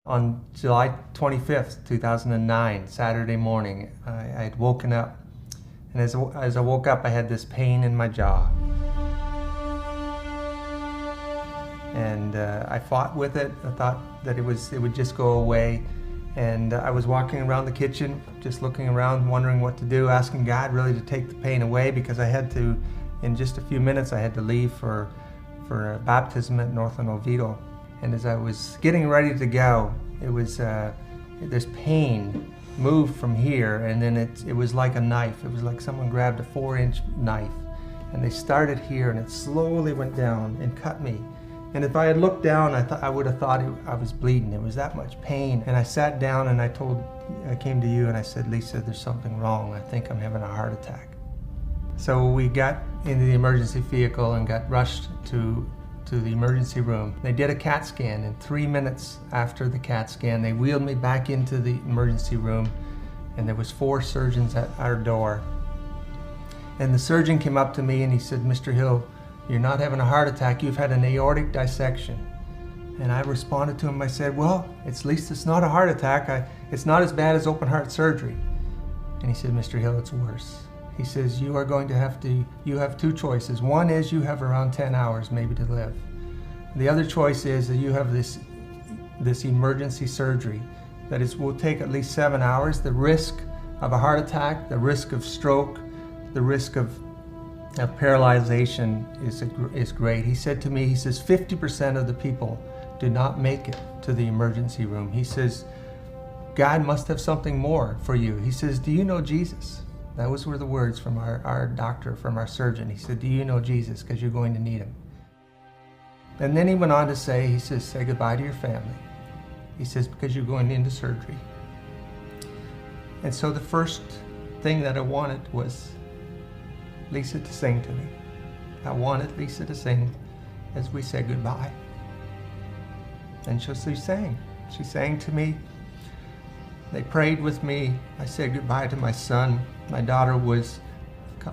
On July 25th, 2009, Saturday morning, I had woken up, and as I woke up, I had this pain in my jaw. And I fought with it. I thought that it would just go away. And I was walking around the kitchen, just looking around, wondering what to do, asking God really to take the pain away, because I had to, in just a few minutes, I had to leave for a baptism at Northland Oviedo. And as I was getting ready to go, it was this pain moved from here, and then it was like a knife. It was like someone grabbed a 4-inch knife, and they started here, and it slowly went down and cut me. And if I had looked down, I would have thought I was bleeding. It was that much pain. And I sat down and I came to you and I said, Lisa, there's something wrong. I think I'm having a heart attack. So we got into the emergency vehicle and got rushed to the emergency room. They did a CAT scan, and 3 minutes after the CAT scan, they wheeled me back into the emergency room, and there was 4 surgeons at our door. And the surgeon came up to me and he said, Mr. Hill, you're not having a heart attack, you've had an aortic dissection. And I responded to him, I said, well, at least it's not a heart attack. It's not as bad as open heart surgery. And he said, Mr. Hill, it's worse. He says, you have 2 choices. One is you have around 10 hours maybe to live. The other choice is that you have this emergency surgery that will take at least 7 hours. The risk of a heart attack, the risk of stroke, the risk of paralyzation is great. He said to me, he says, 50% of the people do not make it to the emergency room. He says, God must have something more for you. He says, do you know Jesus? Those were the words from our doctor, from our surgeon. He said, do you know Jesus? Because you're going to need him. And then he went on to say, he says, say goodbye to your family. He says, because you're going into surgery. And so the first thing that I wanted was Lisa to sing to me. I wanted Lisa to sing as we said goodbye. And so she sang. She sang to me. They prayed with me. I said goodbye to my son. My daughter was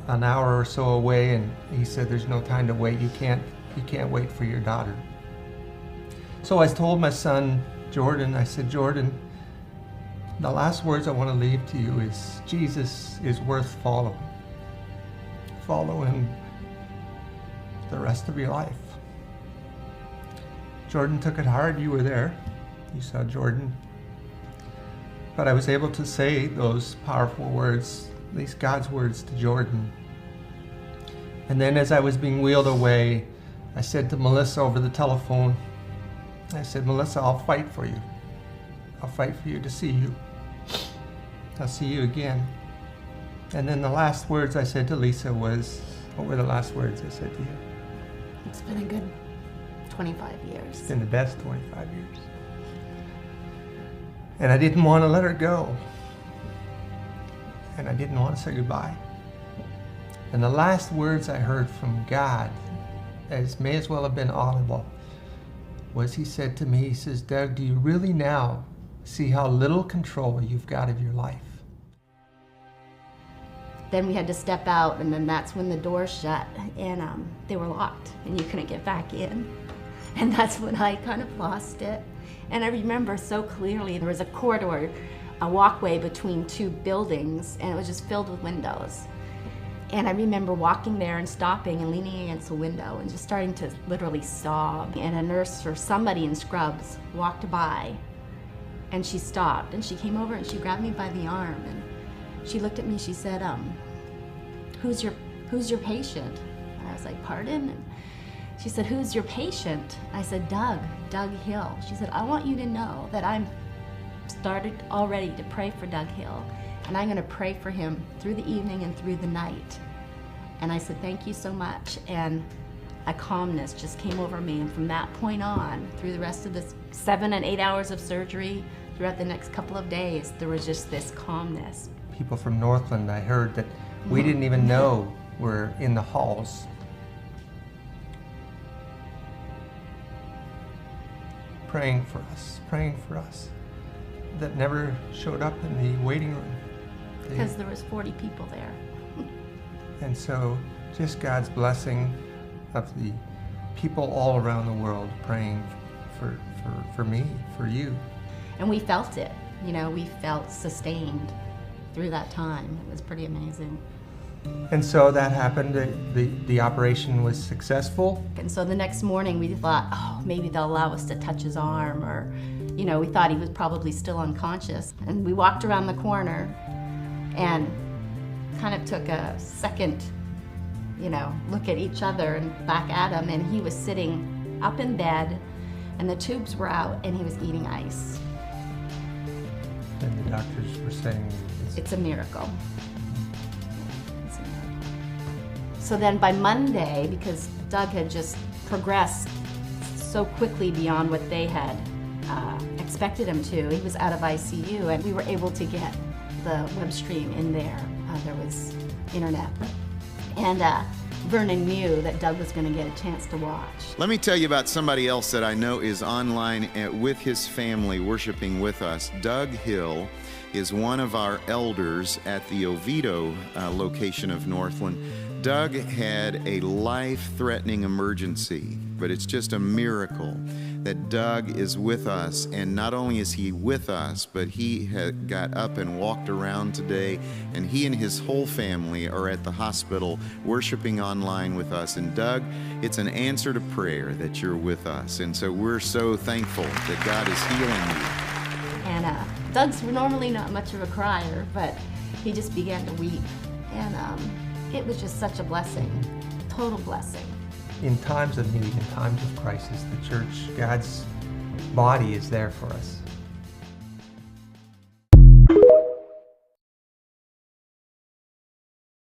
an hour or so away, and he said, there's no time to wait. You can't wait for your daughter. So I told my son, Jordan, I said, Jordan, the last words I want to leave to you is, Jesus is worth following. Follow him the rest of your life. Jordan took it hard. You were there. You saw Jordan. But I was able to say those powerful words, at least God's words, to Jordan. And then as I was being wheeled away, I said to Melissa over the telephone, I said, Melissa, I'll fight for you. I'll fight for you to see you. I'll see you again. And then the last words I said to Lisa was, what were the last words I said to you? It's been a good 25 years. It's been the best 25 years. And I didn't want to let her go. And I didn't want to say goodbye. And the last words I heard from God, as may as well have been audible, was he said to me, he says, Doug, do you really now see how little control you've got of your life? Then we had to step out, and then that's when the doors shut, and they were locked, and you couldn't get back in. And that's when I kind of lost it. And I remember so clearly, there was a corridor, a walkway between 2 buildings, and it was just filled with windows. And I remember walking there and stopping and leaning against the window and just starting to literally sob. And a nurse or somebody in scrubs walked by, and she stopped, and she came over and she grabbed me by the arm, and she looked at me, she said, who's your patient? And I was like, pardon? And she said, who's your patient? I said, Doug Hill. She said, I want you to know that I'm started already to pray for Doug Hill, and I'm gonna pray for him through the evening and through the night. And I said, thank you so much. And a calmness just came over me, and from that point on, through the rest of this 7 and 8 hours of surgery, throughout the next couple of days, there was just this calmness. People from Northland, I heard that we didn't even know were in the halls. Praying for us, that never showed up in the waiting room. Because there was 40 people there. And so just God's blessing of the people all around the world praying for me, for you. And we felt it, you know, we felt sustained through that time. It was pretty amazing. And so that happened. The operation was successful. And so the next morning we thought, oh, maybe they'll allow us to touch his arm, or, you know, we thought he was probably still unconscious. And we walked around the corner and kind of took a second, you know, look at each other and back at him, and he was sitting up in bed and the tubes were out and he was eating ice. And the doctors were saying it's a miracle. It's a miracle. So then by Monday, because Doug had just progressed so quickly beyond what they had expected him to, he was out of ICU, and we were able to get the web stream in there. There was internet. And Vernon knew that Doug was going to get a chance to watch. Let me tell you about somebody else that I know is online with his family worshiping with us. Doug Hill is one of our elders at the Oviedo location of Northland. Doug had a life-threatening emergency, but it's just a miracle that Doug is with us. And not only is he with us, but he had got up and walked around today, and he and his whole family are at the hospital worshiping online with us. And Doug, it's an answer to prayer that you're with us. And so we're so thankful that God is healing you. And Doug's normally not much of a crier, but he just began to weep. And it was just such a blessing, total blessing. in times of need, in times of crisis, the church, God's body, is there for us.